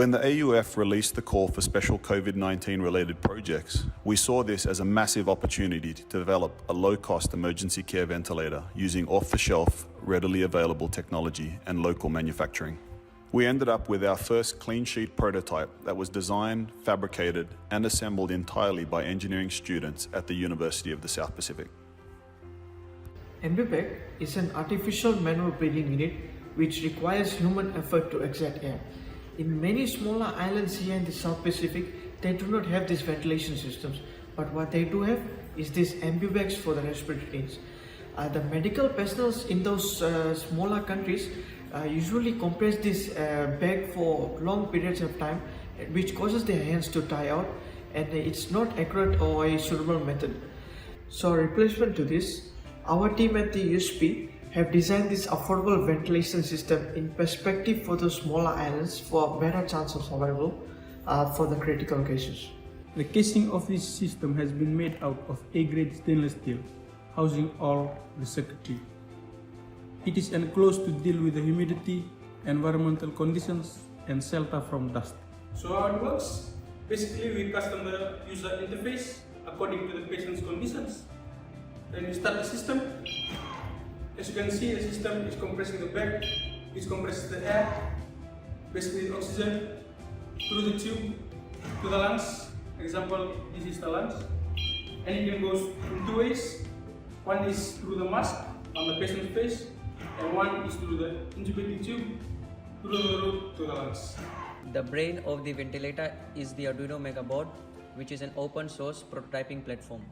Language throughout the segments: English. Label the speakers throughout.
Speaker 1: When the AUF released the call for special COVID-19 related projects, we saw this as a massive opportunity to develop a low-cost emergency care ventilator using off-the-shelf, readily available technology and local manufacturing. We ended up with our first clean sheet prototype that was designed, fabricated and assembled entirely by engineering students at the University of the South Pacific.
Speaker 2: AmbuVac is an artificial manual breathing unit which requires human effort to exert air. In many smaller islands here in the South Pacific, they do not have these ventilation systems, but what they do have is these AmbuVacs for the respiratory needs. The medical personnel in those smaller countries usually compress this bag for long periods of time, which causes their hands to die out, and it's not accurate or a suitable method. So, replacement to this, our team at the USP have designed this affordable ventilation system in perspective for the smaller islands for a better chance of survival for the critical cases.
Speaker 3: The casing of this system has been made out of A-grade stainless steel, housing all the circuitry. It is enclosed to deal with the humidity, environmental conditions, and shelter from dust. So how it works? Basically, we custom the user interface according to the patient's conditions. Then you start the system. As you can see, the system is compressing the bag, it compresses the air, basically the oxygen, through the tube to the lungs. Example, this is the lungs. And it can go in two ways. One is through the mask on the patient's face, and one is through the intubating tube through the root to the lungs.
Speaker 4: The brain of the ventilator is the Arduino Mega Board, which is an open source prototyping platform.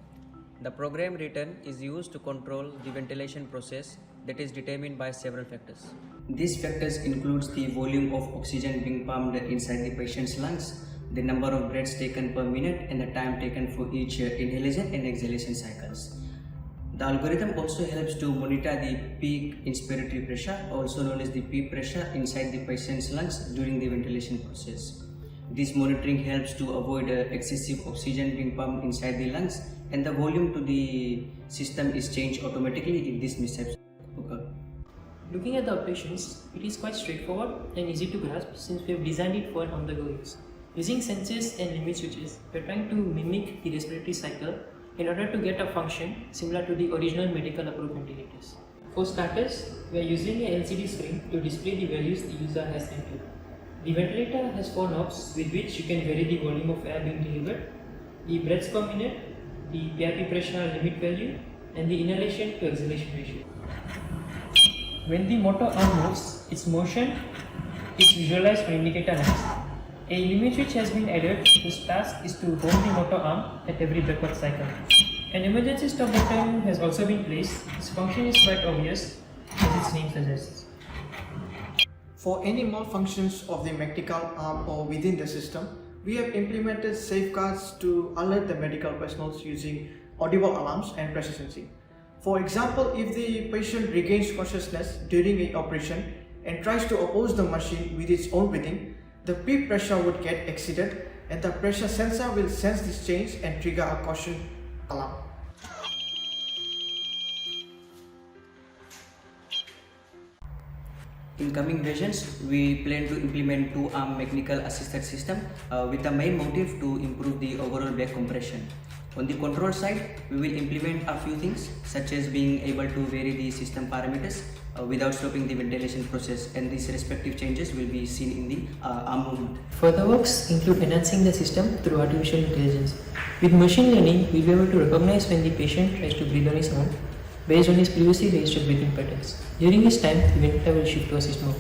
Speaker 4: The program written is used to control the ventilation process that is determined by several factors. These factors includes the volume of oxygen being pumped inside the patient's lungs, the number of breaths taken per minute, and the time taken for each inhalation and exhalation cycles. The algorithm also helps to monitor the peak inspiratory pressure, also known as the peak pressure, inside the patient's lungs during the ventilation process. This monitoring helps to avoid excessive oxygen being pumped inside the lungs, and the volume to the system is changed automatically if these mishaps occur.
Speaker 5: Looking at the operations, it is quite straightforward and easy to grasp since we have designed it for an on-the-go use. Using sensors and limit switches, we are trying to mimic the respiratory cycle in order to get a function similar to the original medical approved ventilators. For starters, we are using a LCD screen to display the values the user has entered. The ventilator has 4 knobs with which you can vary the volume of air being delivered, the breaths per minute, the PRP pressure limit value, and the inhalation to exhalation ratio. When the motor arm moves, its motion is visualized on indicator lines. A limit switch has been added whose task is to hold the motor arm at every backward cycle. An emergency stop button has also been placed. Its function is quite obvious as its name suggests.
Speaker 2: For any malfunctions of the mechanical arm or within the system, we have implemented safeguards to alert the medical personnel using audible alarms and pressure sensing. For example, if the patient regains consciousness during an operation and tries to oppose the machine with its own breathing, the peak pressure would get exceeded and the pressure sensor will sense this change and trigger a caution alarm.
Speaker 4: In coming versions, we plan to implement 2-arm mechanical assisted system with the main motive to improve the overall back compression. On the control side, we will implement a few things such as being able to vary the system parameters without stopping the ventilation process, and these respective changes will be seen in the arm movement.
Speaker 5: Further works include enhancing the system through artificial intelligence. With machine learning, we will be able to recognize when the patient tries to breathe on his own based on his previously registered breathing patterns. During this time, the ventilator will shift to assist mode.